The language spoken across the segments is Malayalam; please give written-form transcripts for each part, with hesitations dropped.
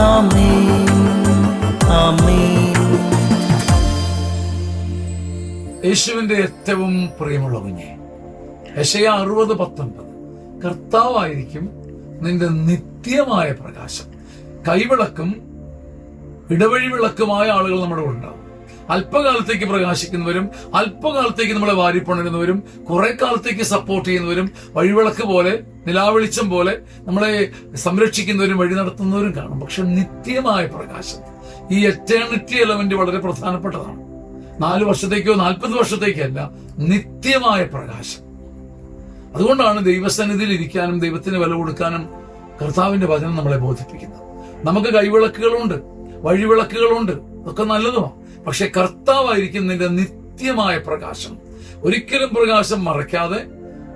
ആമേൻ ആമേൻ. യേശുവിന്റെ ഏറ്റവും പ്രിയമുള്ള കുഞ്ഞെ, യെശയ്യാ 60:19, കർത്താവായിരിക്കും നിന്റെ നിത്യമായ പ്രകാശം. കൈവിളക്കും ഇടവഴി വിളക്കുമായ ആളുകൾ നമ്മുടെ ഉണ്ടാവും. അല്പകാലത്തേക്ക് പ്രകാശിക്കുന്നവരും അല്പകാലത്തേക്ക് നമ്മളെ വാരിപ്പണരുന്നവരും കുറെ കാലത്തേക്ക് സപ്പോർട്ട് ചെയ്യുന്നവരും വഴിവിളക്ക് പോലെ നിലാവെളിച്ചം പോലെ നമ്മളെ സംരക്ഷിക്കുന്നവരും വഴി നടത്തുന്നവരും കാണും. പക്ഷെ നിത്യമായ പ്രകാശം, ഈ എറ്റേണിറ്റി എലമെന്റ് വളരെ പ്രധാനപ്പെട്ടതാണ്. 4 വർഷത്തേക്കോ 40 വർഷത്തേക്കല്ല, നിത്യമായ പ്രകാശം. അതുകൊണ്ടാണ് ദൈവസന്നിധിയിൽ ഇരിക്കാനും ദൈവത്തിന് വില കൊടുക്കാനും കർത്താവിന്റെ വചനം നമ്മളെ ബോധിപ്പിക്കുന്നത്. നമുക്ക് കൈവിളക്കുകളുണ്ട്, വഴിവിളക്കുകളുണ്ട്, അതൊക്കെ നല്ലതുമാണ്. പക്ഷെ കർത്താവായിരിക്കും നിന്റെ നിത്യമായ പ്രകാശം. ഒരിക്കലും പ്രകാശം മറയ്ക്കാതെ,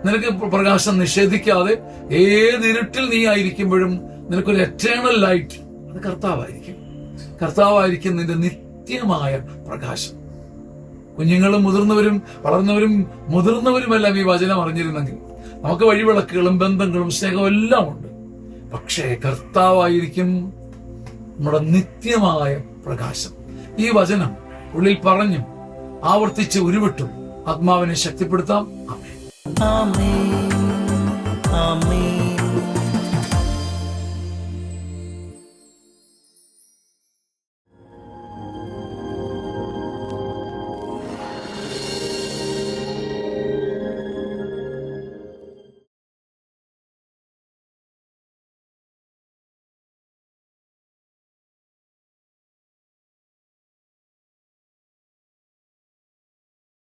നിനക്ക് പ്രകാശം നിഷേധിക്കാതെ, ഏതിരുട്ടിൽ നീ ആയിരിക്കുമ്പോഴും നിനക്കൊരു എറ്റേണൽ ലൈറ്റ്, അത് കർത്താവായിരിക്കും. കർത്താവായിരിക്കും നിന്റെ നിത്യമായ പ്രകാശം. കുഞ്ഞുങ്ങളും മുതിർന്നവരും വളർന്നവരും മുതിർന്നവരുമെല്ലാം ഈ വചനം അറിഞ്ഞിരുന്നെങ്കിൽ നമുക്ക് വഴിവിളക്കുകളും ബന്ധങ്ങളും സ്നേഹവും എല്ലാം ഉണ്ട്. പക്ഷേ കർത്താവായിരിക്കും നമ്മുടെ നിത്യമായ പ്രകാശം. ഈ വചനം ഉള്ളിൽ പറഞ്ഞും ആവർത്തിച്ച് ഉരുവിട്ടും ആത്മാവിനെ ശക്തിപ്പെടുത്താം. ആമേൻ ആമേൻ ആമേൻ.